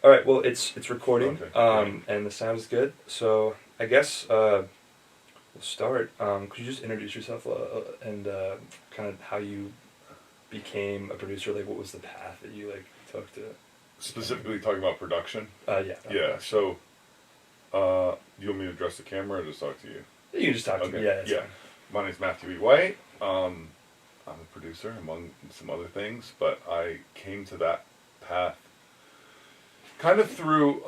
All right. Well, it's recording, Okay. and the sound's good. So I guess we'll start. Could you just introduce yourself and kind of how you became a producer? Like, what was the path that you like took to? Specifically talking about production. Yeah. Yeah. So, you want me to address the camera or just talk to you? You can just talk to me. Yeah. That's Yeah. fine. My name's Matthew E. White. I'm a producer among some other things, but I came to that path kind of through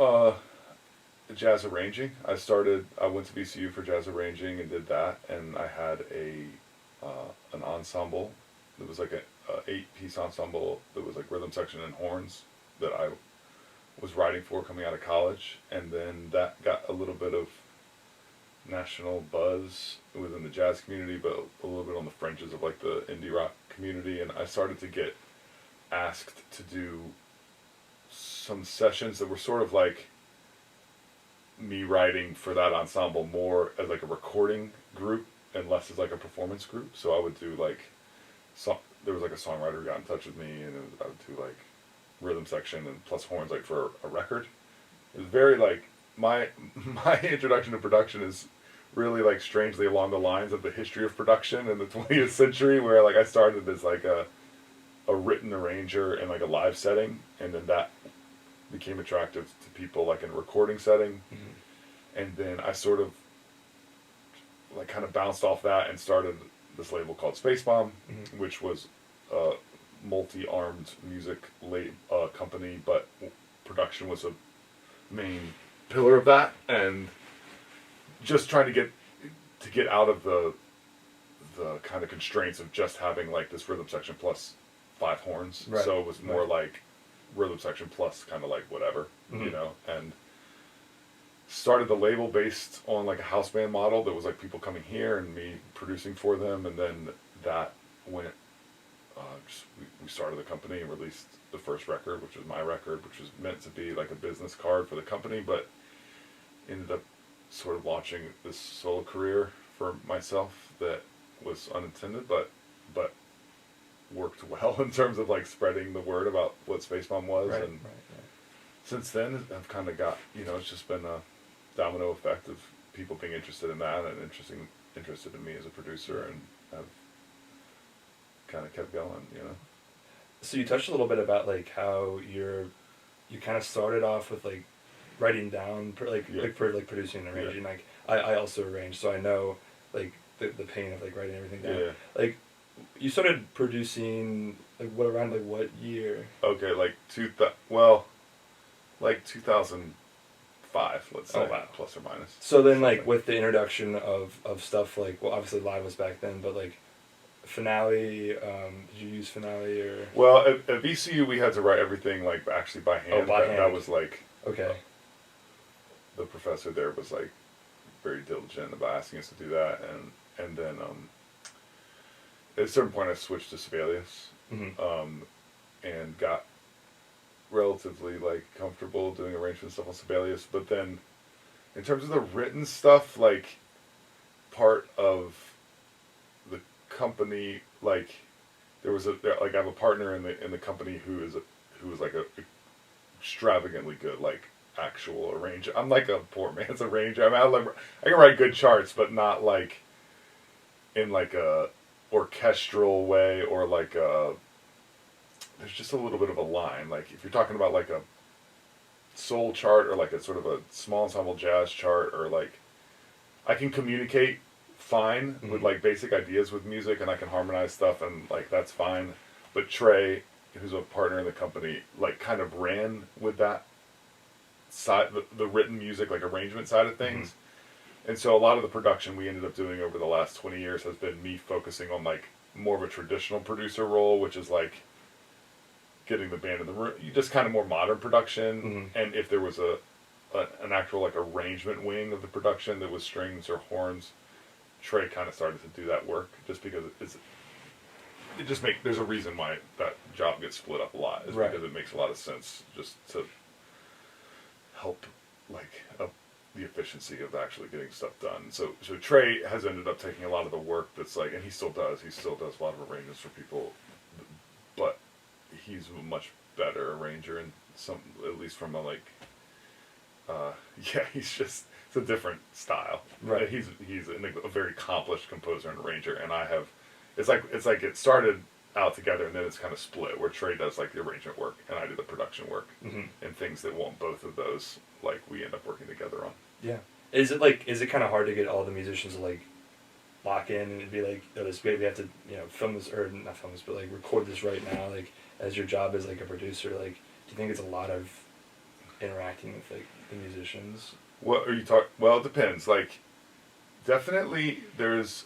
jazz arranging. I went to VCU for jazz arranging and did that, and I had an ensemble. It was like a 8-piece ensemble that was like rhythm section and horns that I was writing for coming out of college, and then that got a little bit of national buzz within the jazz community, but a little bit on the fringes of like the indie rock community, and I started to get asked to do some sessions that were sort of like me writing for that ensemble more as like a recording group and less as like a performance group. So I would do like there was like a songwriter who got in touch with me, and I would do like rhythm section and plus horns like for a record. It was very like my introduction to production is really like strangely along the lines of the history of production in the 20th century, where like I started as like a written arranger in like a live setting, and then that became attractive to people like in a recording setting. Mm-hmm. And then I sort of like kind of bounced off that and started this label called Space Bomb, Mm-hmm. which was a multi-armed music company, but production was a main pillar of that, and just trying to get out of the kind of constraints of just having like this rhythm section plus 5 horns. Right. So it was more like rhythm section plus kind of like whatever, Mm-hmm. and started the label based on like a house band model that was like people coming here and me producing for them, and then that went we started the company and released the first record, which was my record, which was meant to be like a business card for the company, but ended up sort of launching this solo career for myself that was unintended, but worked well in terms of like spreading the word about what Space Bomb was. Right. And Right. since then I've kind of got, it's just been a domino effect of people being interested in that and interested in me as a producer, and I've kind of kept going. So you touched a little bit about like how you kind of started off with like writing down like producing and arranging. Yeah. Like I also arrange, so I know like the pain of like writing everything down. Yeah. Like you started producing like around like what year? Okay, like 2005, let's say. Oh, wow. Plus or minus. So then like Something. with the introduction of stuff like, well, obviously live was back then, but like Finale, did you use Finale or? Well, at VCU we had to write everything like actually by hand. Oh, by hand. That was like Okay. the professor there was like very diligent about asking us to do that, and then at a certain point I switched to Sibelius, Mm-hmm. and got relatively like comfortable doing arrangement stuff on Sibelius. But then in terms of the written stuff, like part of the company, like I have a partner in the company who is like a extravagantly good like actual arranger. I'm like a poor man's arranger. I mean, I can write good charts, but not like in like a orchestral way, or like there's just a little bit of a line. Like if you're talking about like a soul chart or like a sort of a small ensemble jazz chart, or like I can communicate fine with like basic ideas with music, and I can harmonize stuff, and like that's fine. But Trey, who's a partner in the company, like kind of ran with that side, the written music like arrangement side of things. And so a lot of the production we ended up doing over the last 20 years has been me focusing on like more of a traditional producer role, which is like getting the band in the room, just kind of more modern production. Mm-hmm. And if there was an actual like arrangement wing of the production that was strings or horns, Trey kind of started to do that work, just because there's a reason why that job gets split up a lot, is Right. because it makes a lot of sense just to help like the efficiency of actually getting stuff done. So Trey has ended up taking a lot of the work that's like, and he still does a lot of arrangements for people, but he's much better arranger and some, at least from a like, yeah, it's a different style. Right. He's a very accomplished composer and arranger, and I have, it's like it started out together and then it's kind of split where Trey does like the arrangement work and I do the production work, and things that want both of those, like we end up working together on. Yeah. Is it kind of hard to get all the musicians to like lock in and be like, oh, this we have to film this, or not film this, but like record this right now, like as your job as like a producer, like do you think it's a lot of interacting with like the musicians? What are you talking? Well, it depends. Like, definitely there's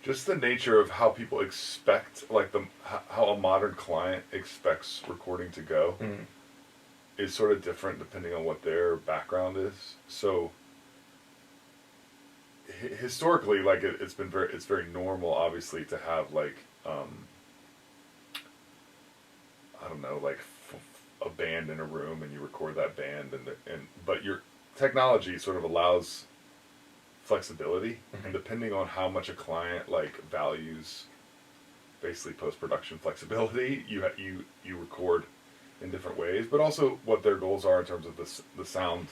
just the nature of how people expect, like how a modern client expects recording to go is sort of different depending on what their background is. So historically, like it's very normal, obviously, to have like I don't know, like a band in a room and you record that band, but your technology sort of allows flexibility, and depending on how much a client like values basically post-production flexibility, you record in different ways, but also what their goals are in terms of the sound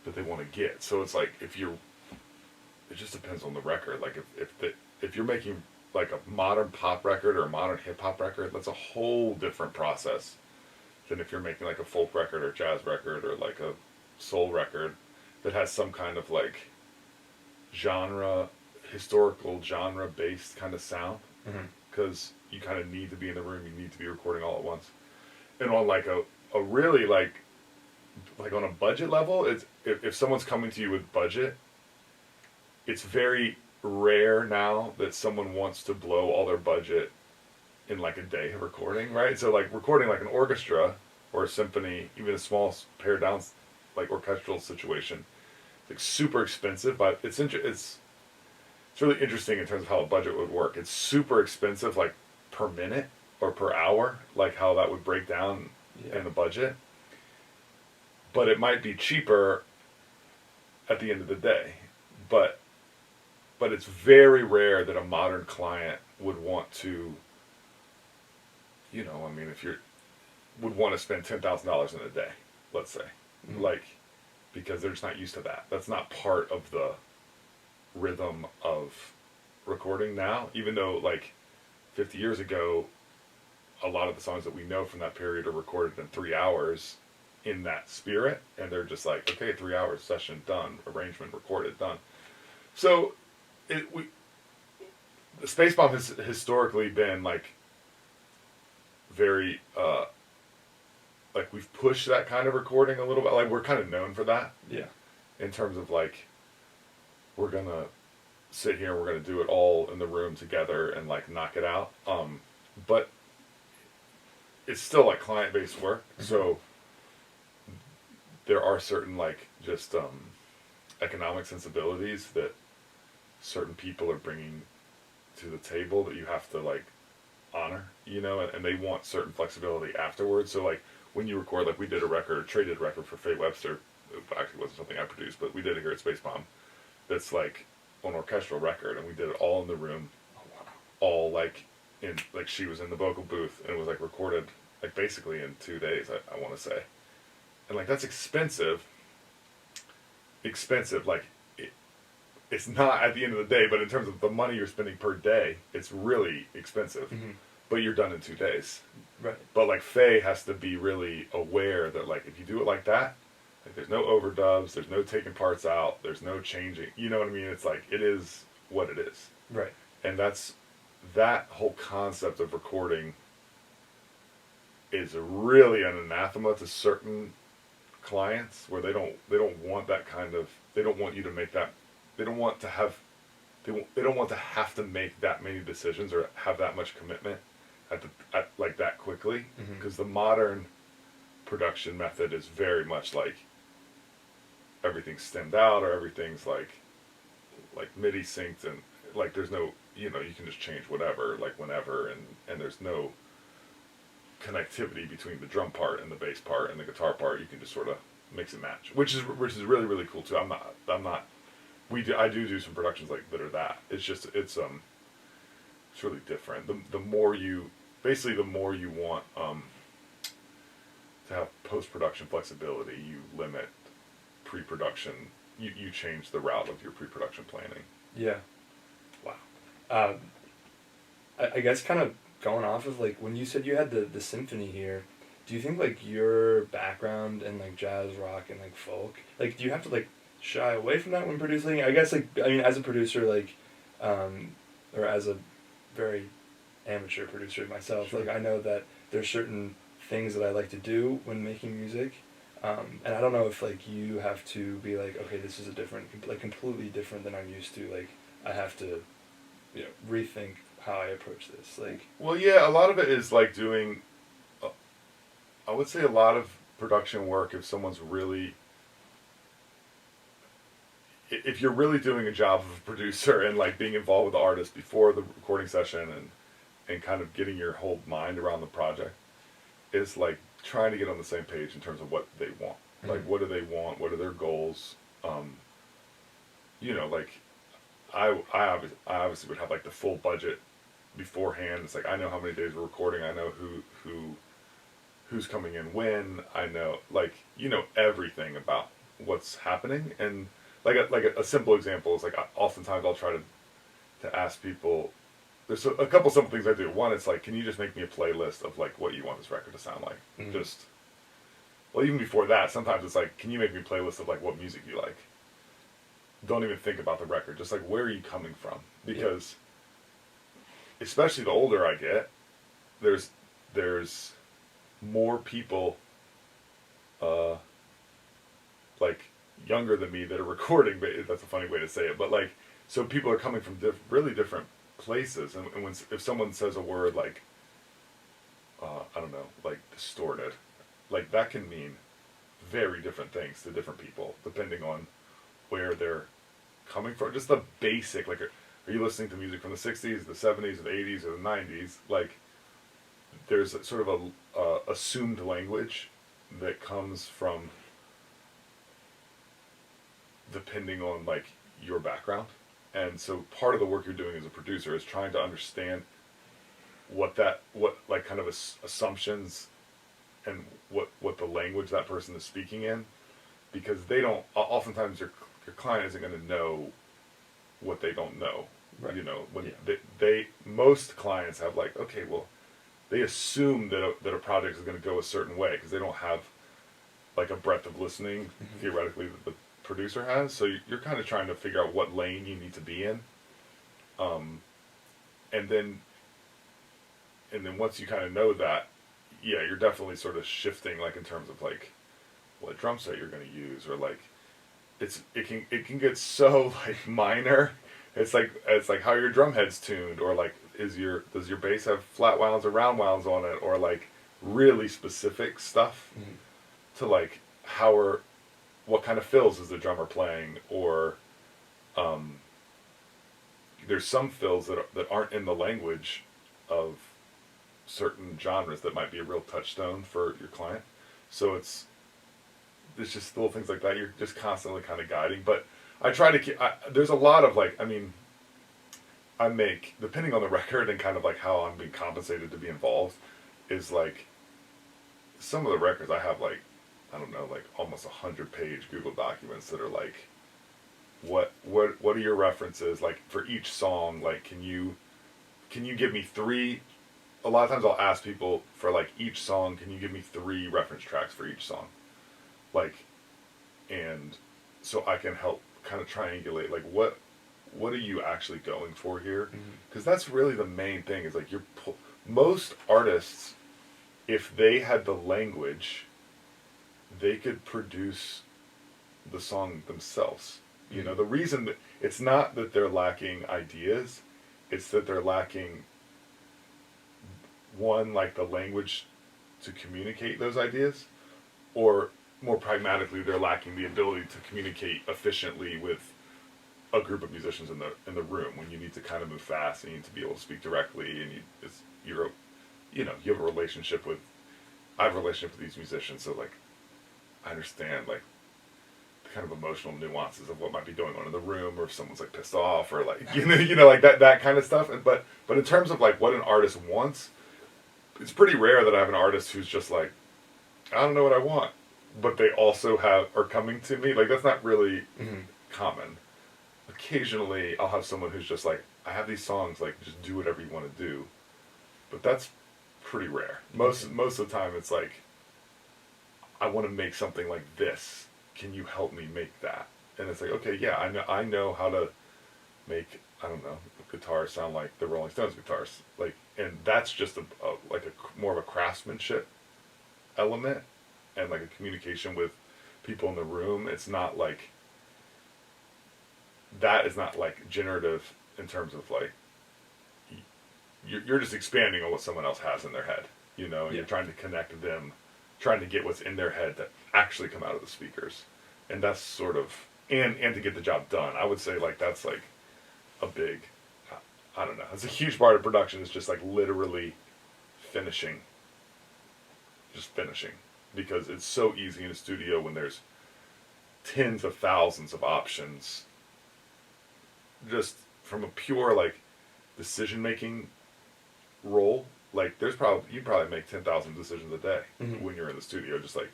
that they want to get. So it's like it just depends on the record. Like if you're making like a modern pop record or a modern hip hop record, that's a whole different process than if you're making like a folk record or jazz record or like a soul record that has some kind of like historical genre based kind of sound, because you kind of need to be in the room, you need to be recording all at once. And on like a really like on a budget level, it's if someone's coming to you with budget, it's very rare now that someone wants to blow all their budget in like a day of recording, right? So like recording like an orchestra or a symphony, even a small pared down like orchestral situation, it's like super expensive, but it's really interesting in terms of how a budget would work. It's super expensive like per minute or per hour, like how that would break down in the budget. But it might be cheaper at the end of the day. But it's very rare that a modern client would want to, I mean, would want to spend $10,000 in a day, let's say, like, because they're just not used to that. That's not part of the rhythm of recording now, even though like 50 years ago, a lot of the songs that we know from that period are recorded in 3 hours in that spirit, and they're just like, okay, 3 hours, session done, arrangement recorded, done. So the Space Bomb has historically been like very like we've pushed that kind of recording a little bit. Like we're kind of known for that. Yeah. In terms of like, we're gonna sit here and we're gonna do it all in the room together and like knock it out. But it's still like client-based work, so there are certain like just economic sensibilities that certain people are bringing to the table that you have to like honor, and they want certain flexibility afterwards. So like when you record, like we did a traded record for Faye Webster. It actually wasn't something I produced, but we did it here at Space Bomb. That's like an orchestral record, and we did it all in the room, all like she was in the vocal booth, and it was like recorded like basically in 2 days. I want to say, and like that's expensive. Like it's not at the end of the day, but in terms of the money you're spending per day, it's really expensive. But you're done in 2 days. Right. But like Faye has to be really aware that like if you do it like that, like there's no overdubs, there's no taking parts out, there's no changing. You know what I mean? It's like it is what it is. Right. And that whole concept of recording is really an anathema to certain clients, where they don't want that kind of, they don't want you to make that, they don't want to have to make that many decisions or have that much commitment at like that quickly, because the modern production method is very much like everything's stemmed out, or everything's like MIDI synced, and like there's no, you can just change whatever like whenever, and there's no connectivity between the drum part and the bass part and the guitar part. You can just sort of mix and match, which is really, really cool too. I do some productions like that are that. It's just it's really different. The more you basically the more you want to have post-production flexibility, you limit pre-production. You change the route of your pre-production planning. Yeah. Wow. Um, I guess kind of going off of like when you said you had the symphony here, do you think like your background in like jazz, rock, and like folk, like do you have to like shy away from that when producing? I guess like I mean as a producer like, or as a very amateur producer myself, Sure. like I know that there's certain things that I like to do when making music. And I don't know if like you have to be like, okay, this is a different, like completely different than I'm used to. Like I have to, rethink how I approach this. Like, Well, yeah, a lot of it is like doing. Uh, I would say a lot of production work. If someone's really, if you're really doing a job of a producer and like being involved with the artist before the recording session and kind of getting your whole mind around the project, is like trying to get on the same page in terms of what they want. mm-hmm. Like, what do they want? What are their goals? Like I obviously would have like the full budget beforehand. It's like I know how many days we're recording. I know who's coming in when. I know everything about what's happening. And a simple example is like oftentimes I'll try to ask people. There's a couple simple things I do. One, it's like, can you just make me a playlist of like what you want this record to sound like? Mm-hmm. Well, even before that, sometimes it's like, can you make me a playlist of like what music you like? Don't even think about the record. Just like, where are you coming from? Because, especially the older I get, there's more people, like younger than me that are recording. But that's a funny way to say it. But like, so people are coming from really different places, and if someone says a word like, I don't know, like distorted, like that can mean very different things to different people depending on where they're coming from. Just the basic, like, are you listening to music from the 60s, the 70s, or the 80s, or the 90s? Like, there's sort of a assumed language that comes from depending on, like, your background. And so part of the work you're doing as a producer is trying to understand what kind of assumptions and what the language that person is speaking in, because they don't, oftentimes your client isn't going to know what they don't know. Right. When they most clients have like, okay, well, they assume that a project is going to go a certain way because they don't have like a breadth of listening, mm-hmm. theoretically, that the producer has. So you're kind of trying to figure out what lane you need to be in, and then once you kind of know that, you're definitely sort of shifting, like in terms of like what drum set you're going to use, or like it can get so like minor. It's like how your drum head's tuned, or like does your bass have flat wounds or round wounds on it, or like really specific stuff, mm-hmm. to like what kind of fills is the drummer playing, or there's some fills that aren't in the language of certain genres that might be a real touchstone for your client. So it's just little things like that. You're just constantly kind of guiding. But I try to keep, there's a lot of like, I mean, I make, depending on the record and kind of like how I'm being compensated to be involved, is like, some of the records I have like, I don't know, like almost 100-page Google documents that are like, what are your references, like for each song? Like, can you give me 3? A lot of times I'll ask people for like each song, can you give me 3 reference tracks for each song? Like, and so I can help kind of triangulate, like what are you actually going for here? Because that's really the main thing, is like most artists, if they had the language, they could produce the song themselves. You know, the reason that it's not that they're lacking ideas, it's that they're lacking, one, like the language to communicate those ideas, or more pragmatically, they're lacking the ability to communicate efficiently with a group of musicians in the room when you need to kind of move fast and you need to be able to speak directly, and you have a relationship with, I have a relationship with these musicians, so like I understand like the kind of emotional nuances of what might be going on in the room, or if someone's like pissed off, or like like that kind of stuff. But in terms of like what an artist wants, it's pretty rare that I have an artist who's just like, I don't know what I want, but they also are coming to me. Like, that's not really common. Occasionally, I'll have someone who's just like, I have these songs, like, just do whatever you want to do. But that's pretty rare. Most of the time, it's like, I want to make something like this. Can you help me make that? And it's like, okay, yeah, I know how to make, I don't know, guitars sound like the Rolling Stones guitars. Like, and that's just more of a craftsmanship element and like a communication with people in the room. It's not like, that is not like generative in terms of like, you're just expanding on what someone else has in their head, you know, and you're trying to connect them, trying to get what's in their head to actually come out of the speakers. And that's sort of, and to get the job done. I would say like that's like a big, I don't know, it's a huge part of production. It's just like literally finishing, because it's so easy in a studio when there's tens of thousands of options. Just from a pure like decision making role, like you probably make 10,000 decisions a day when you're in the studio. Just like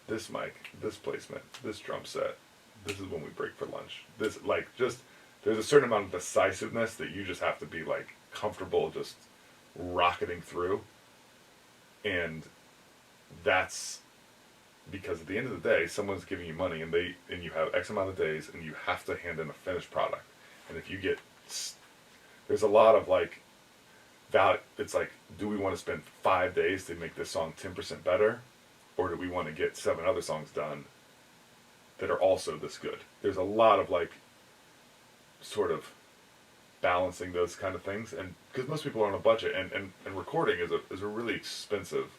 this mic, this placement, this drum set, this is when we break for lunch. This like just there's a certain amount of decisiveness that you just have to be like comfortable just rocketing through, and that's because at the end of the day, someone's giving you money and you have X amount of days and you have to hand in a finished product. And if you get, there's a lot of like, it's like, do we want to spend 5 days to make this song 10% better? Or do we want to get 7 other songs done that are also this good? There's a lot of like, sort of balancing those kind of things. And because most people are on a budget, and recording is a really expensive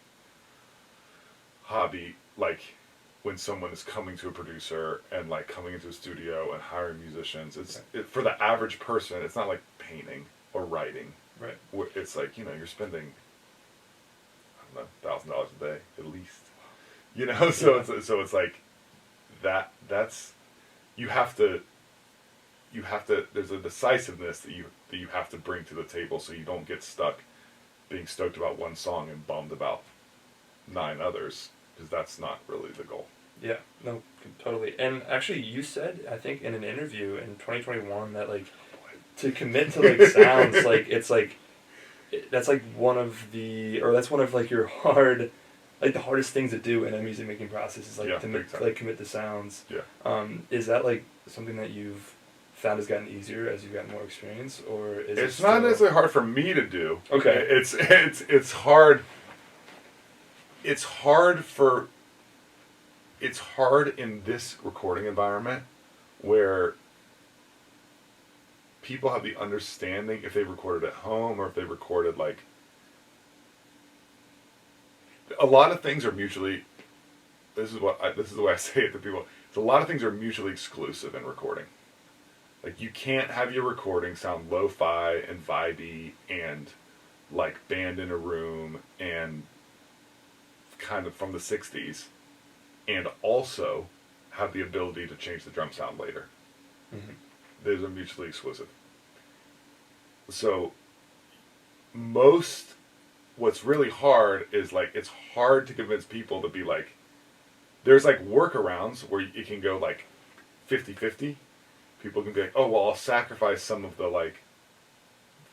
hobby. Like when someone is coming to a producer and like coming into a studio and hiring musicians, for the average person, it's not like painting or writing. Right. It's like, you know, you're spending, I don't know, $1,000 a day at least. You know, so it's like that's you have to there's a decisiveness that you have to bring to the table, so you don't get stuck being stoked about one song and bummed about 9 others, because that's not really the goal. Yeah, no, totally. And actually, you said, I think in an interview in 2021 that like to commit to like sounds, like it's like that's one of like your like the hardest things to do in a music making process is like to commit to sounds. Yeah. Is that like something that you've found has gotten easier as you've gotten more experience, or is it's not necessarily hard for me to do? Okay. It's hard. It's hard in this recording environment where people have the understanding, if they recorded at home or if they recorded like, a lot of things are mutually, this is the way I say it to people, a lot of things are mutually exclusive in recording. Like you can't have your recording sound lo-fi and vibey and like band in a room and kind of from the 60s, and also have the ability to change the drum sound later. Those are mutually exclusive. So what's really hard is like, it's hard to convince people to be like, there's like workarounds where it can go like 50-50. People can be like, oh, well, I'll sacrifice some of the like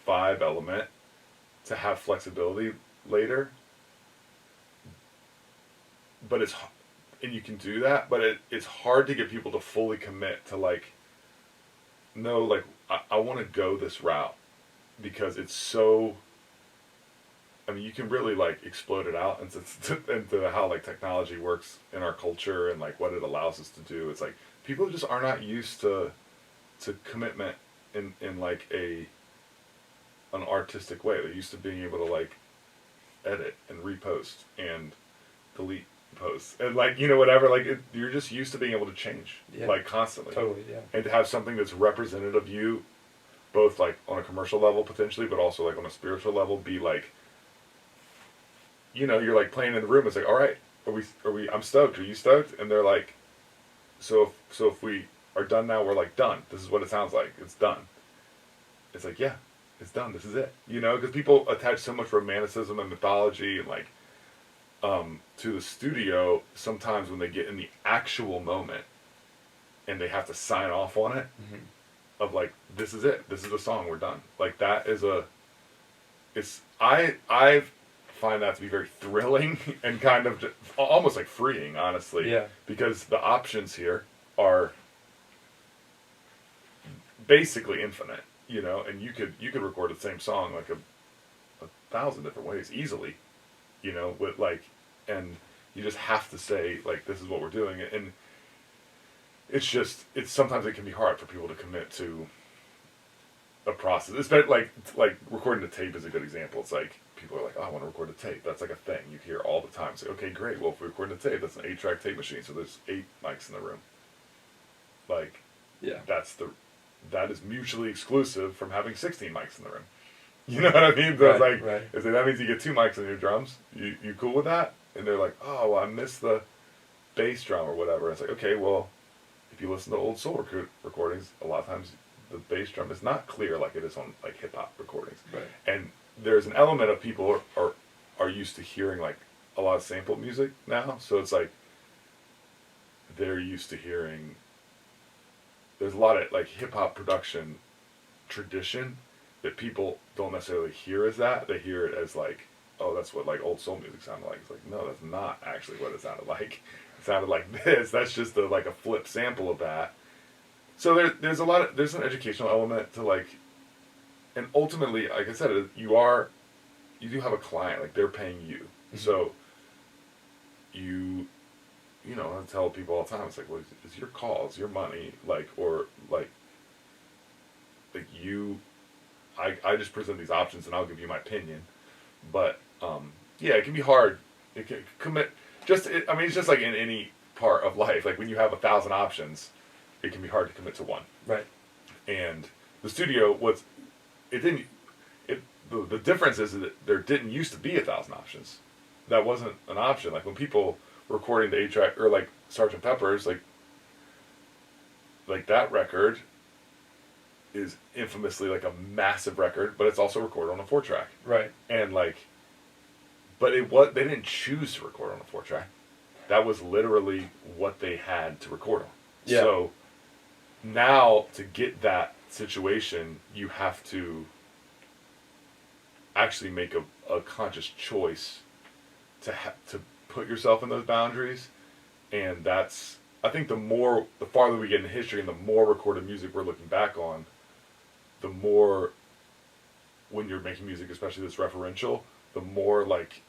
vibe element to have flexibility later. But and you can do that, but it's hard to get people to fully commit to like, no, like I want to go this route, because it's so, I mean, you can really like explode it out into how like technology works in our culture and like what it allows us to do. It's like people just are not used to commitment in like an artistic way. They're used to being able to like edit and repost and delete posts and like, you know, whatever, like you're just used to being able to change like constantly. Totally, yeah. And to have something that's representative of you, both like on a commercial level potentially, but also like on a spiritual level, be like, you know, you're like playing in the room. It's like, all right, are we? I'm stoked. Are you stoked? And they're like, so if we are done now, we're like done. This is what it sounds like. It's done. It's like, yeah, it's done. This is it. You know, because people attach so much romanticism and mythology and like to the studio sometimes when they get in the actual moment and they have to sign off on it of like, this is it. This is the song. We're done. Like that is I find that to be very thrilling and kind of just, almost like freeing, honestly. Yeah. Because the options here are basically infinite, you know, and you could record the same song like a 1,000 different ways easily, you know, with like, and you just have to say like, this is what we're doing, and it's sometimes it can be hard for people to commit to a process. It's better, like recording a tape is a good example. It's like people are like, oh, I want to record a tape. That's like a thing you hear all the time. Say, okay, great. Well, if we record a tape, that's an 8-track tape machine. So there's 8 mics in the room. Like, yeah, that is mutually exclusive from having 16 mics in the room. You know what I mean? So right, it's like, right. if that means you get 2 mics on your drums, you cool with that? And they're like, oh, well, I missed the bass drum or whatever. It's like, okay, well, if you listen to old soul recordings, a lot of times the bass drum is not clear like it is on like hip hop recordings. Right. And there's an element of people are used to hearing like a lot of sampled music now, so it's like they're used to hearing. There's a lot of like hip hop production tradition that people don't necessarily hear as that. They hear it as like, oh, that's what like old soul music sounded like. It's like, no, that's not actually what it sounded like. It sounded like this. That's just like a flip sample of that. So there's an educational element to like, and ultimately, like I said, you do have a client, like they're paying you. Mm-hmm. So you know, I tell people all the time, it's like, well, it's your call, it's your money, like, or like I just present these options and I'll give you my opinion. But yeah, it can be hard. It can commit. It's just like in any part of life. Like when you have 1,000 options, it can be hard to commit to one. Right. And the studio the difference is that there didn't used to be 1,000 options. That wasn't an option. Like when people were recording the 8-track or like Sgt. Pepper's, like that record is infamously like a massive record, but it's also recorded on a 4-track. Right. And like, but they didn't choose to record on a 4-track. That was literally what they had to record on. Yeah. So now to get that situation, you have to actually make a conscious choice to put yourself in those boundaries. And that's, I think the farther we get in history and the more recorded music we're looking back on, the more, when you're making music, especially this referential, the more like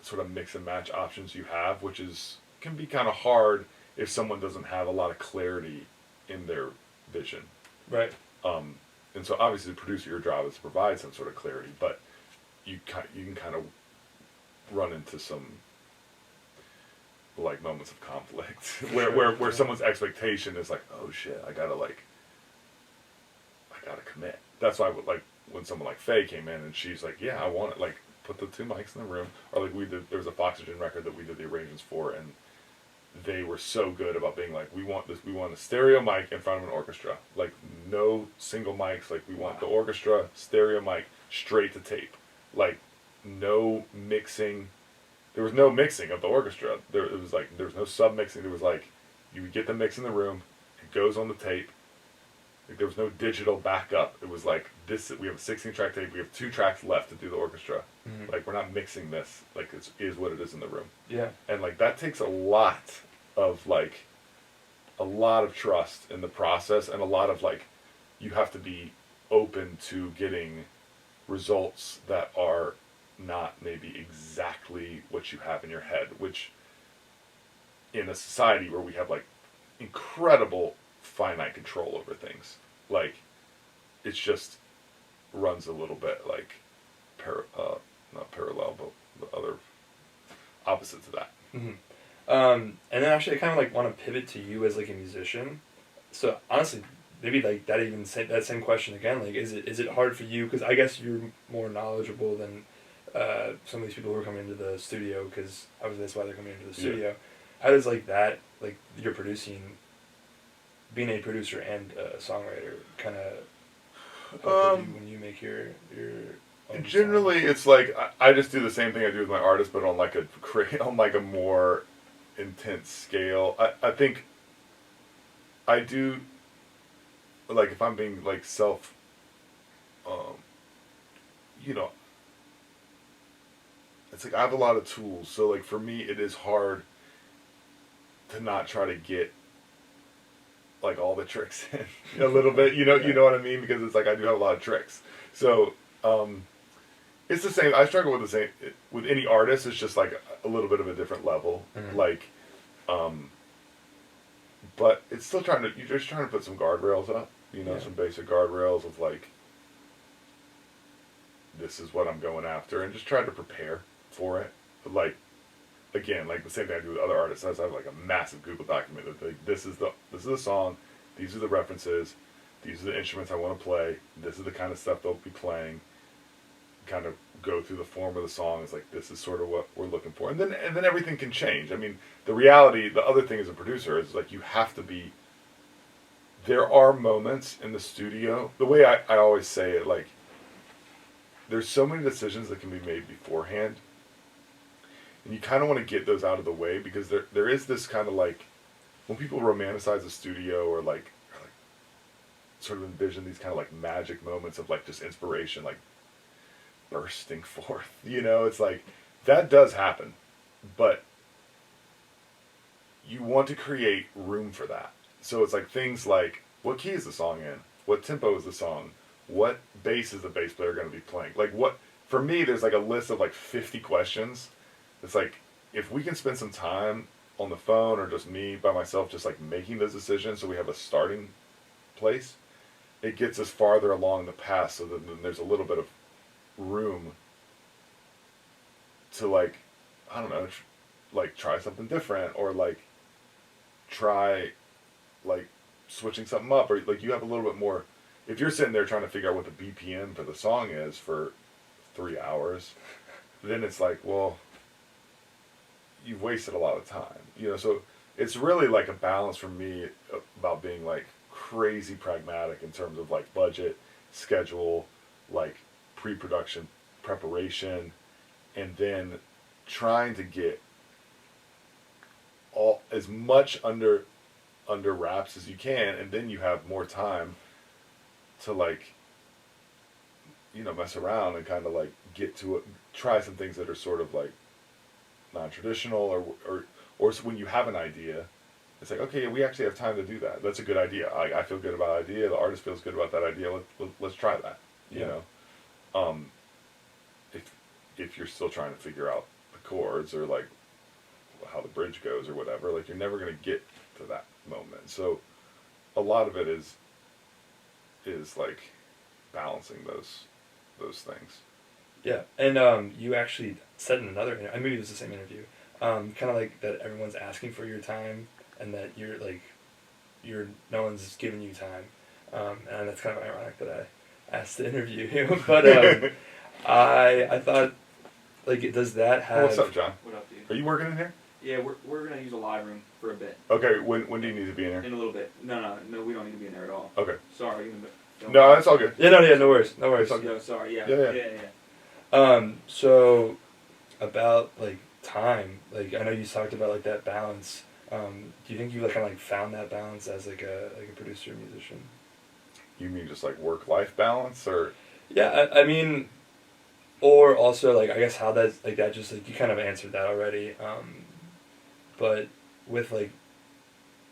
sort of mix and match options you have, which can be kind of hard if someone doesn't have a lot of clarity in their vision. Right. And so obviously the producer, your job is to provide some sort of clarity, but you can kind of run into some like moments of conflict where someone's expectation is like, oh shit, I gotta commit. That's why like when someone like Faye came in and she's like, yeah, I want it, like put the 2 mics in the room, or like there was a Foxygen record that we did the arrangements for, and they were so good about being like, we want a stereo mic in front of an orchestra, like no single mics, like we want the orchestra stereo mic straight to tape, like no mixing. There was no mixing of the orchestra. There was no sub mixing. There was like, you would get the mix in the room, it goes on the tape. Like there was no digital backup. It was like this. We have a 16-track tape. We have 2 tracks left to do the orchestra. Mm-hmm. Like we're not mixing this. Like it is what it is in the room. Yeah. And like that takes a lot of trust in the process, and a lot of like, you have to be open to getting results that are not maybe exactly what you have in your head, which in a society where we have like incredible finite control over things, like it's just runs a little bit like not parallel, but the other opposite to that. Mm-hmm. And then actually I kind of like want to pivot to you as like a musician. So honestly, maybe like that same question again, like is it hard for you, because I guess you're more knowledgeable than some of these people who are coming into the studio, because obviously that's why they're coming into the studio. Yeah. How does like that, like you're producing, being a producer and a songwriter, kind of help with you when you make your own Generally, songs? it's like I just do the same thing I do with my artists, but on like on like a more intense scale. I think I do, like, if I'm being like um, you know, it's like I have a lot of tools. So like for me, it is hard to not try to get like all the tricks in a little bit. You know what I mean? Because it's like I do have a lot of tricks. So it's the same. I struggle with the same with any artist. It's just like a little bit of a different level. Mhm. Like, but it's still trying to. You're just trying to put some guardrails up. Yeah. Some basic guardrails of like, this is what I'm going after, and just try to prepare for it. But like, again, like the same thing I do with other artists. I have like a massive Google document that like, this is the song, these are the references, these are the instruments I want to play, this is the kind of stuff they'll be playing. Kind of go through the form of the song. It's like this is sort of what we're looking for, and then everything can change. I mean, the reality, the other thing as a producer is like you have to be. There are moments in the studio. The way I always say it, like, there's so many decisions that can be made beforehand. And you kind of want to get those out of the way because there is this kind of like, when people romanticize a studio or like sort of envision these kind of like magic moments of like just inspiration, like bursting forth, it's like, that does happen. But you want to create room for that. So it's like things like, what key is the song in? What tempo is the song? What bass is the bass player going to be playing? Like what, for me, there's like a list of like 50 questions. It's like, if we can spend some time on the phone or just me by myself, just like making those decisions so we have a starting place, it gets us farther along the path so that then there's a little bit of room to like, I don't know, like try something different or like try like switching something up, or like you have a little bit more. If you're sitting there trying to figure out what the BPM for the song is for 3 hours, then it's like, well, you've wasted a lot of time. So it's really like a balance for me about being like crazy pragmatic in terms of like budget, schedule, like pre-production preparation, and then trying to get all as much under wraps as you can, and then you have more time to like mess around and kind of like get to it, try some things that are sort of like non-traditional, or when you have an idea, it's like, okay, we actually have time to do that. That's a good idea. I feel good about the idea. The artist feels good about that idea. Let's try that. If you're still trying to figure out the chords or like how the bridge goes or whatever, like you're never going to get to that moment. So a lot of it is like balancing those things. Yeah, and you actually said in another interview, maybe it was the same interview, kind of like that everyone's asking for your time and that no one's giving you time, and that's kind of ironic that I asked to interview you, but I thought, like, does that have... Oh, what's up, John? What up, dude? Are you working in here? Yeah, we're gonna use a live room for a bit. Okay, when do you need to be in here? In a little bit. No, we don't need to be in there at all. Okay. Sorry. No, that's all good. Yeah, no worries. It's all good. No, sorry. Yeah. So about like time, like I know you talked about like that balance. Do you think you kind of like found that balance as like a producer musician? You mean just like work-life balance, or? Yeah, I mean, or also like I guess how that's like that just like you kind of answered that already. But with like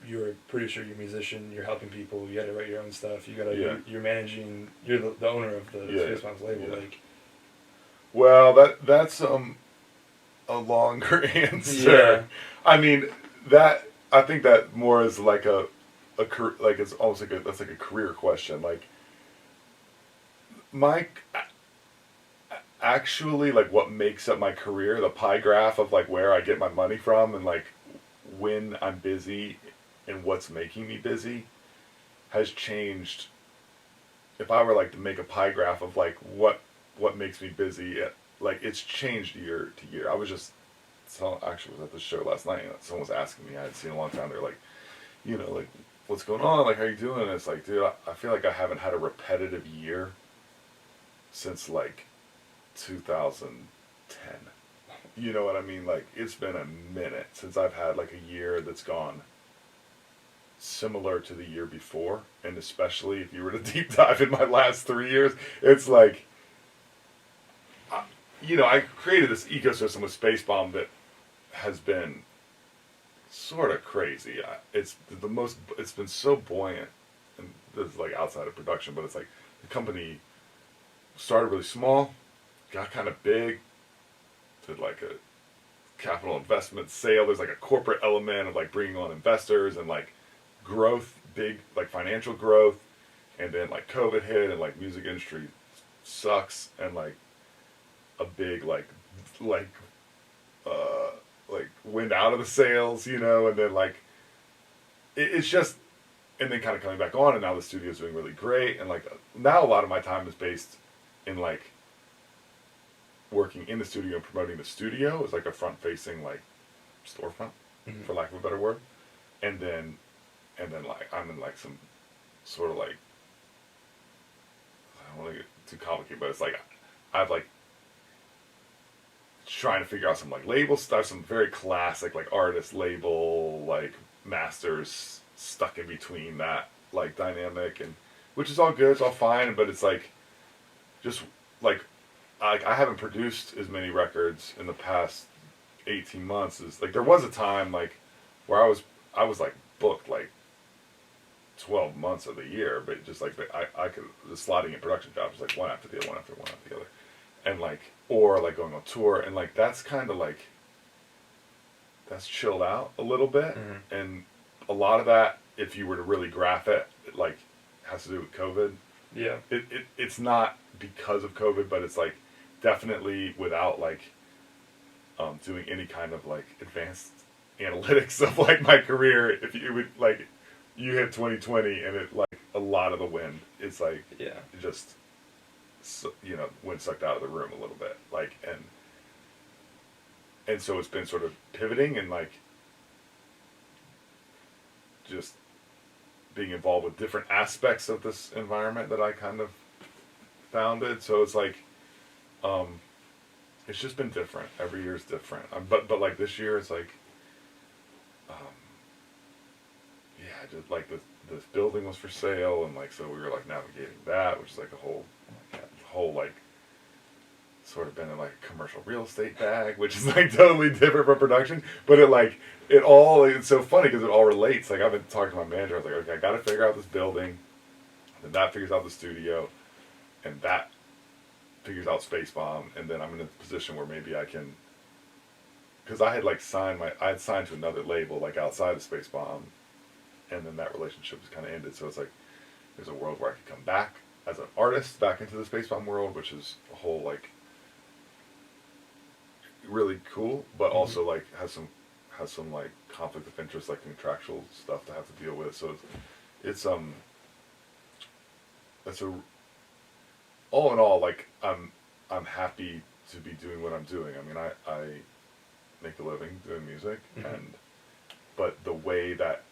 you're a producer, you're a musician, you're helping people, you gotta write your own stuff, you're managing, you're the owner of the Space Moms label, like. Well, that's a longer answer. Yeah. I mean, I think that more is like a like it's almost like that's like a career question. Like actually, like what makes up my career, the pie graph of like where I get my money from and like when I'm busy and what's making me busy has changed. If I were like to make a pie graph of like what makes me busy, like it's changed year to year. I was actually was at the show last night and someone was asking me, I hadn't seen in a long time, they're like, like what's going on? Like, how you doing? And it's like, dude, I feel like I haven't had a repetitive year since like 2010. You know what I mean? Like, it's been a minute since I've had like a year that's gone similar to the year before. And especially if you were to deep dive in my last 3 years, it's like, I created this ecosystem with Space Bomb that has been sort of crazy. It's been so buoyant, and this is like outside of production, but it's like the company started really small, got kind of big, did like a capital investment sale. There's like a corporate element of like bringing on investors and like growth, big like financial growth, and then like COVID hit and like music industry sucks, and like a big like wind out of the sails, and then like it's just, and then kind of coming back on, and now the studio's doing really great, and like now a lot of my time is based in like working in the studio and promoting the studio. It's like a front facing like storefront, for lack of a better word, and then like I'm in like some sort of like, I don't want to get too complicated, but it's like I've like trying to figure out some like label stuff, some very classic like artist label like masters, stuck in between that like dynamic, and which is all good, it's all fine, but it's like just like I haven't produced as many records in the past 18 months as like there was a time like where I was like booked like 12 months of the year, but just like I could just slotting in production jobs like one after the other, one after the other, and like, or like going on tour, and like that's kind of like that's chilled out a little bit, and a lot of that, if you were to really graph it, like has to do with COVID. Yeah. It's not because of COVID, but it's like definitely without like doing any kind of like advanced analytics of like my career. If you would like, you hit 2020 and it like a lot of the wind, it's like just wind sucked out of the room a little bit, like, and so it's been sort of pivoting and like just being involved with different aspects of this environment that I kind of founded. So it's like it's just been different. Every year is different. But like this year it's like just like this building was for sale, and like so we were like navigating that, which is like a whole like sort of been in like a commercial real estate bag, which is like totally different from production, but it's so funny because it all relates. Like I've been talking to my manager, I was like, okay, I got to figure out this building, then that figures out the studio, and that figures out Space Bomb, and then I'm in a position where maybe I can, because I had signed to another label like outside of Space Bomb, and then that relationship was kind of ended. So it's like there's a world where I could come back as an artist back into the Space Bomb world, which is a whole like really cool, but also like has some like conflict of interest, like contractual stuff to have to deal with. So it's all in all, like I'm happy to be doing what I'm doing. I mean, I make a living doing music, but the way that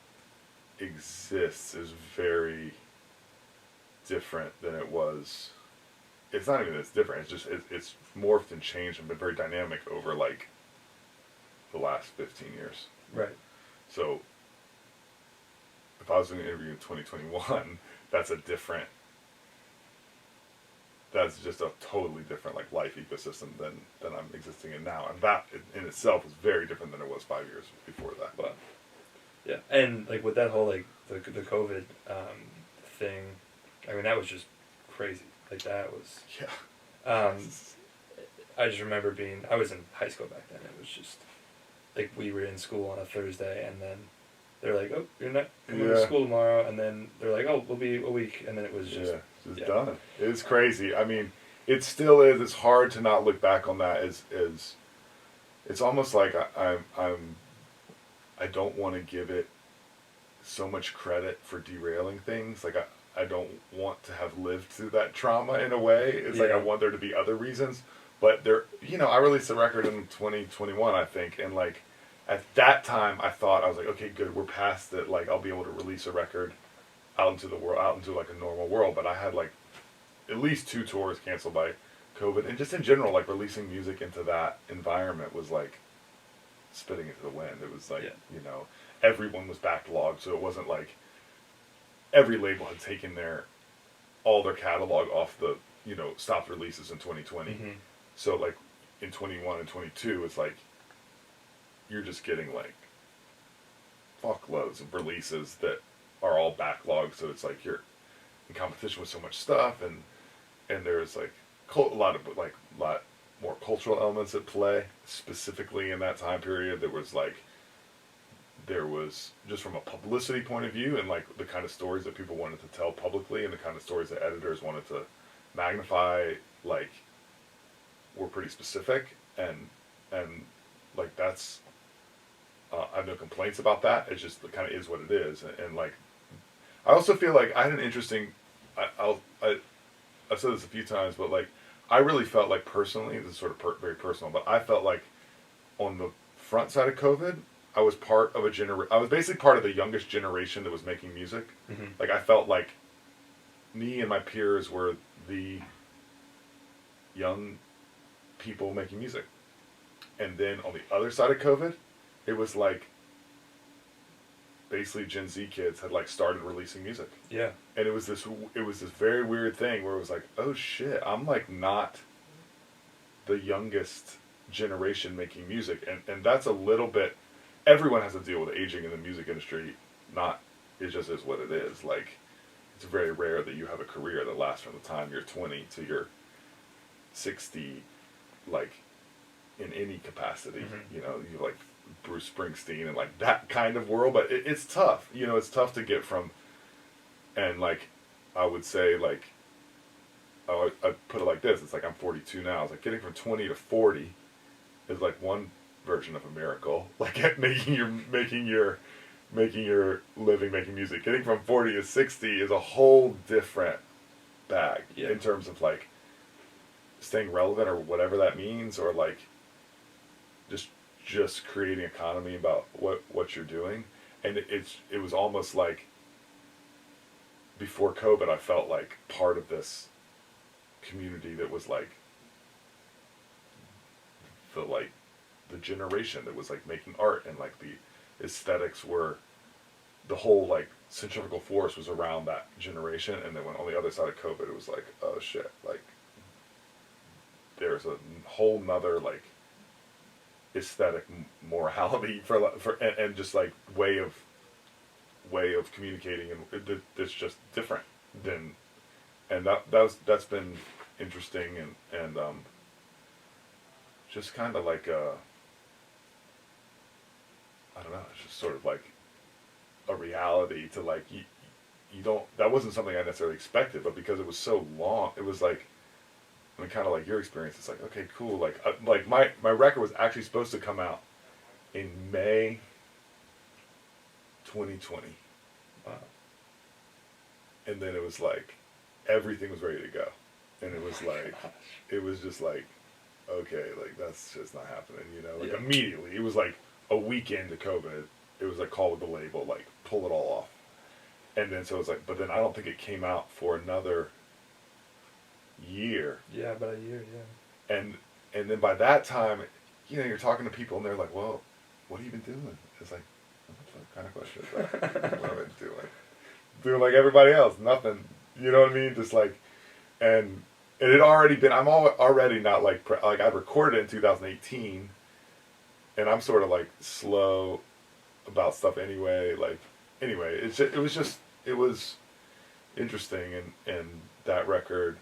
exists is very different than it was. It's not even that it's different, it's just it's morphed and changed and been very dynamic over like the last 15 years. Right. So if I was doing an interview in 2021, that's just a totally different like life ecosystem than I'm existing in now, and that in itself is very different than it was 5 years before that. But yeah, and like with that whole like the COVID thing, I mean that was just crazy. Like that was I just remember I was in high school back then. It was just like we were in school on a Thursday, and then they're like, "Oh, you're not coming to school tomorrow," and then they're like, "Oh, we'll be a week," and then it was just done. It's crazy. I mean, it still is. It's hard to not look back on that as it's almost like I don't want to give it so much credit for derailing things. Like I don't want to have lived through that trauma in a way. It's like I want there to be other reasons. But I released a record in 2021, I think, and like at that time I thought, I was like, okay, good, we're past it. Like I'll be able to release a record out into the world, out into like a normal world. But I had like at least 2 tours canceled by COVID, and just in general, like releasing music into that environment was like spitting into the wind. It was like, Yeah. you know, everyone was backlogged, so it wasn't like every label had taken all their catalog off the, you know, stopped releases in 2020. Mm-hmm. So like in 21 and 22, it's like you're just getting like fuckloads of releases that are all backlogged. So it's like you're in competition with so much stuff, and there's like a lot more cultural elements at play. Specifically in that time period, there was just from a publicity point of view, and like the kind of stories that people wanted to tell publicly, and the kind of stories that editors wanted to magnify, like were pretty specific, and like that's I have no complaints about that. It just kind of is what it is, and like I also feel like I had an interesting. I've said this a few times, but like I really felt like personally, this is sort of very personal, but I felt like on the front side of COVID, I was part of I was basically part of the youngest generation that was making music. Mm-hmm. Like I felt like me and my peers were the young people making music. And then on the other side of COVID, it was like basically Gen Z kids had like started releasing music. Yeah. And it was this very weird thing where it was like, oh shit, I'm like not the youngest generation making music, and that's a little bit. Everyone has to deal with aging in the music industry. It just is what it is. Like, it's very rare that you have a career that lasts from the time you're 20 to you're 60, like in any capacity. Mm-hmm. You know, you like Bruce Springsteen and like that kind of world. But it's tough. You know, it's tough to get from. And like, I would say like, I put it like this. It's like I'm 42 now. It's like getting from 20 to 40 is like one version of a miracle. Like at making your living making music. Getting from 40 to 60 is a whole different bag. Yeah. In terms of like staying relevant or whatever that means, or like just creating economy about what you're doing. And it was almost like before COVID, I felt like part of this community that was like the generation that was like making art, and like the aesthetics were, the whole like centrifugal force was around that generation. And then when on the other side of COVID, it was like, oh shit, like there's a whole nother like aesthetic morality and just like way of communicating, and it's just different than, and that's been interesting, and just kind of like I don't know, it's just sort of like a reality to like you don't, that wasn't something I necessarily expected, but because it was so long, it was like, I mean, kind of like your experience, it's like, okay, cool, like my record was actually supposed to come out in May 2020. Wow. And then it was like, everything was ready to go. And it was like, it was just like, okay, like that's just not happening, you know? Like immediately, it was like a week into COVID, it was like call with the label, like pull it all off. And then so it's like, but then I don't think it came out for another year. Yeah, about a year, yeah. And then by that time, you know, you're talking to people and they're like, well, what have you been doing? It's like, what kind of question is that? What have I been doing? Doing like everybody else, nothing. You know what I mean? Just like, and it had already been, I'm already not like I recorded it in 2018, and I'm sort of like slow about stuff anyway. Like, anyway, it was interesting, and that record,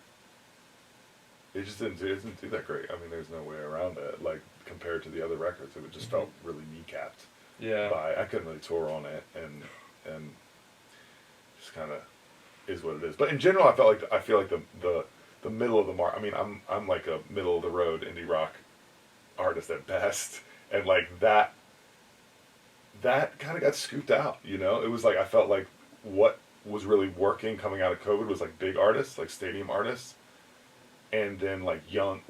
it just didn't do that great. I mean, there's no way around it. Like, compared to the other records, it just felt really kneecapped. Yeah. I couldn't really tour on it, and just kind of is what it is. But in general, I feel like the middle of the mark. I mean, I'm like a middle of the road indie rock artist at best, and like that kind of got scooped out. You know, it was like I felt like what was really working coming out of COVID was like big artists, like stadium artists, and then like young,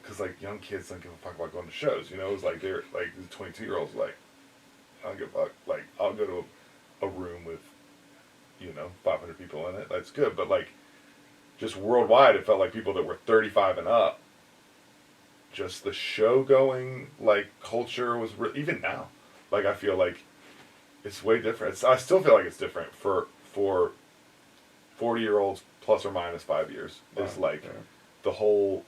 because because like young kids don't give a fuck about going to shows. You know, it's like they're like the 22-year-olds like, I don't give a fuck. Like I'll go to a room with, 500 people in it. That's good, but like, just worldwide, it felt like people that were 35 and up. Just the show going like culture was even now. Like I feel like it's way different. I still feel like it's different for 40-year-olds plus or minus 5 years. It's like the whole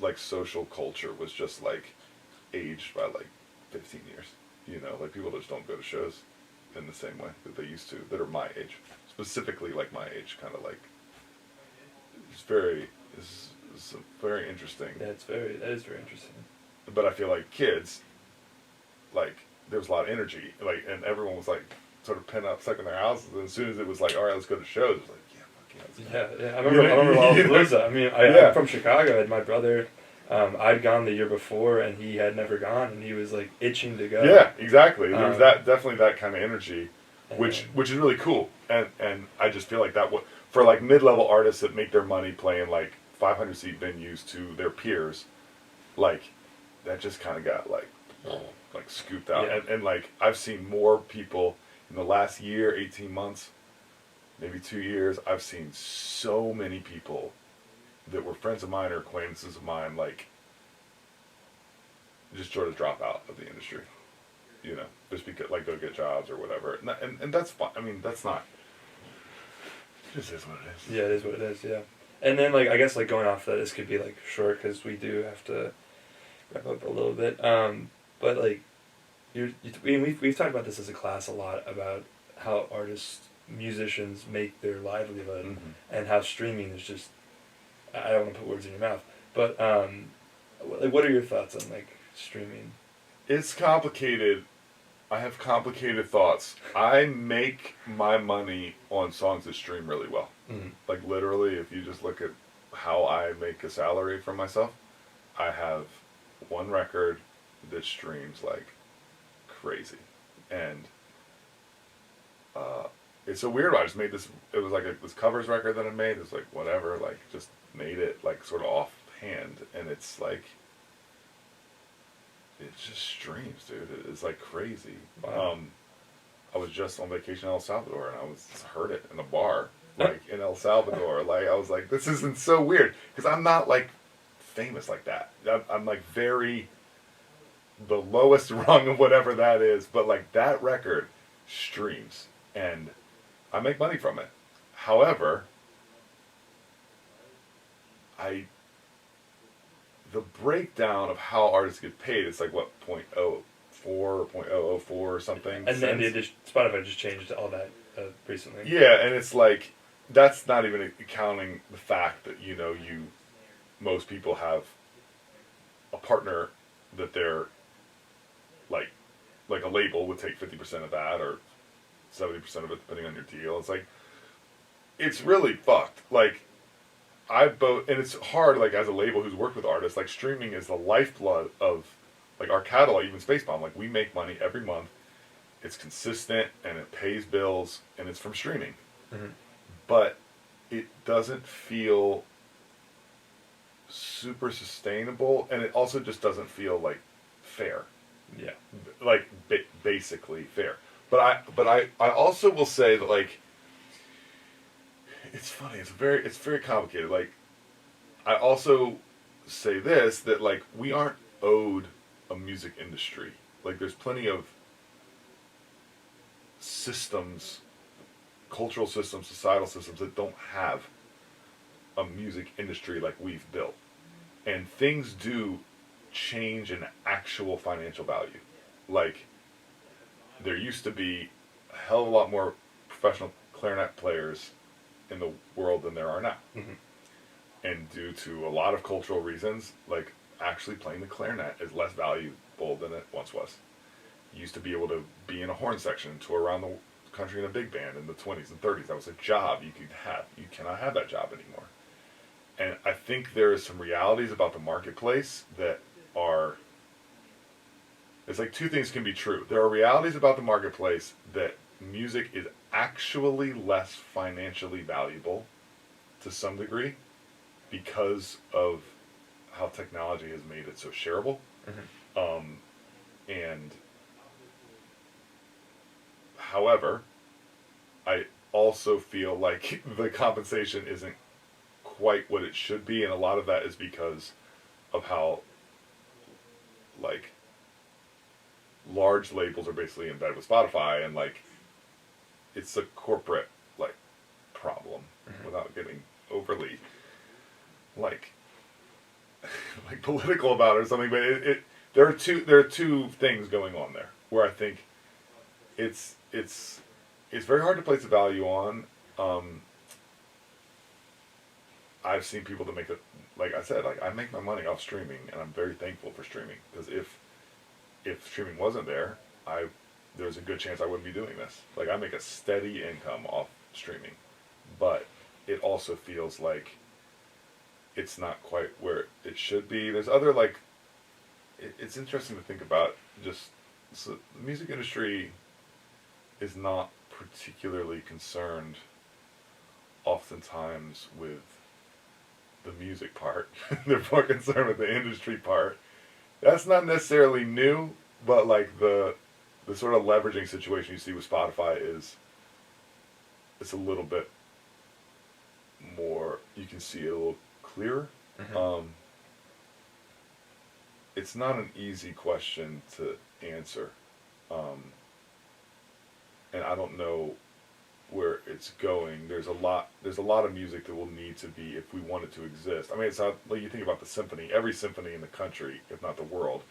like social culture was just like aged by like 15 years. Like people just don't go to shows in the same way that they used to, that are my age. Specifically like my age, kind of like, it's very interesting. Yeah, that is very interesting. But I feel like kids, like, there was a lot of energy, like, and everyone was like sort of pent up, stuck in their houses, and as soon as it was like, all right, let's go to shows, it was like, yeah, fuck yeah. Yeah. I remember Lollapalooza. I mean, I'm from Chicago, and my brother, I'd gone the year before, and he had never gone, and he was like itching to go. Yeah, exactly. There was definitely that kind of energy, which is really cool, and I just feel like that for like mid-level artists that make their money playing like 500-seat venues to their peers, like that just kind of got like scooped out, and like I've seen more people in the last year, 18 months, maybe 2 years. I've seen so many people that were friends of mine or acquaintances of mine, like, just sort of drop out of the industry, just because, like, go get jobs or whatever. And that's fine. I mean, that's not, it just is what it is. Yeah, it is what it is, yeah. And then, like, I guess, like, going off that, this could be, like, short, because we do have to wrap up a little bit. But, like, we've talked about this as a class a lot, about how artists, musicians make their livelihood, and how streaming is just, I don't want to put words in your mouth, but like, what are your thoughts on like streaming? It's complicated. I have complicated thoughts. I make my money on songs that stream really well. Like literally, if you just look at how I make a salary for myself, I have one record that streams like crazy, and it's a weird one. I just made this. It was like this covers record that I made. It's like whatever, like just made it like sort of offhand, and it's like it just streams, dude. It's like crazy. Wow. I was just on vacation in El Salvador, and I heard it in a bar, like in El Salvador. Like I was like, this isn't so weird, because I'm not like famous like that. I'm like very the lowest rung of whatever that is, but like that record streams, and I make money from it. However, the breakdown of how artists get paid, it's like what, 0.04 or 0.004 or something. And then Spotify just changed all that recently. Yeah, and it's like, that's not even accounting the fact that, most people have a partner that they're, like a label would take 50% of that, or 70% of it, depending on your deal. It's like, it's really fucked. Like, and it's hard, like, as a label who's worked with artists, like, streaming is the lifeblood of, like, our catalog, even Spacebomb. Like, we make money every month. It's consistent, and it pays bills, and it's from streaming. But it doesn't feel super sustainable, and it also just doesn't feel, like, fair. Yeah. Like, basically fair. But I also will say that, like, it's funny. It's very complicated. Like, I also say this, that like we aren't owed a music industry. Like, there's plenty of systems, cultural systems, societal systems that don't have a music industry like we've built, and things do change in actual financial value. Like, there used to be a hell of a lot more professional clarinet players in the world than there are now. And due to a lot of cultural reasons, like, actually playing the clarinet is less valuable than it once was. You used to be able to be in a horn section and tour around the country in a big band in the 20s and 30s. That was a job you could have. You cannot have that job anymore. And I think there is some realities about the marketplace that are... It's like two things can be true. There are realities about the marketplace that music is actually less financially valuable to some degree because of how technology has made it so shareable. And however, I also feel like the compensation isn't quite what it should be, and a lot of that is because of how like large labels are basically in bed with Spotify, and like it's a corporate like problem without getting overly like like political about it or something. But there are two things going on there where I think it's very hard to place a value on. I've seen people that make it, like I said, like I make my money off streaming, and I'm very thankful for streaming, because if streaming wasn't there, there's a good chance I wouldn't be doing this. Like I make a steady income off streaming, but it also feels like it's not quite where it should be. There's other like, it's interesting to think about. Just so the music industry is not particularly concerned oftentimes with the music part. They're more concerned with the industry part. That's not necessarily new, but like the sort of leveraging situation you see with Spotify it's a little bit more, you can see it a little clearer. It's not an easy question to answer, and I don't know where it's going. There's a lot of music that will need to be, if we want it to exist. I mean, it's not like you think about the symphony. Every symphony in the country, if not the world,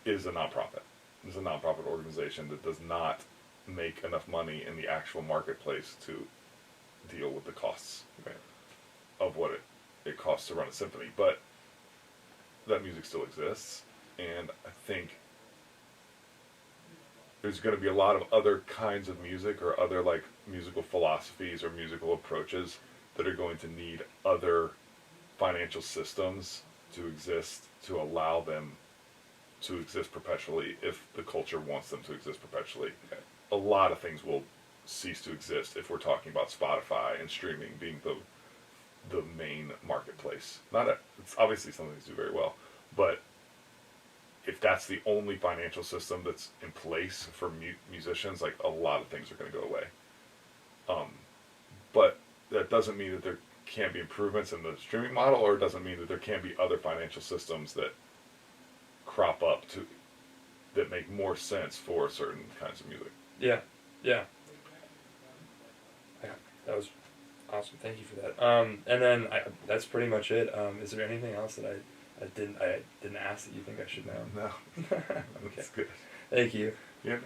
is a nonprofit. It's a nonprofit organization that does not make enough money in the actual marketplace to deal with the costs of what it costs to run a symphony. But that music still exists, and I think there's going to be a lot of other kinds of music, or other like musical philosophies or musical approaches, that are going to need other financial systems to exist, to allow them to exist perpetually, if the culture wants them to exist perpetually. A lot of things will cease to exist if we're talking about Spotify and streaming being the main marketplace. It's obviously something to do very well, but if that's the only financial system that's in place for musicians, like a lot of things are going to go away. But that doesn't mean that there can't be improvements in the streaming model, or it doesn't mean that there can't be other financial systems that crop up that make more sense for certain kinds of music. Yeah, that was awesome. Thank you for that. And then that's pretty much it. Is there anything else that I didn't ask that you think I should know? No, Okay. that's good. Thank you. Yeah.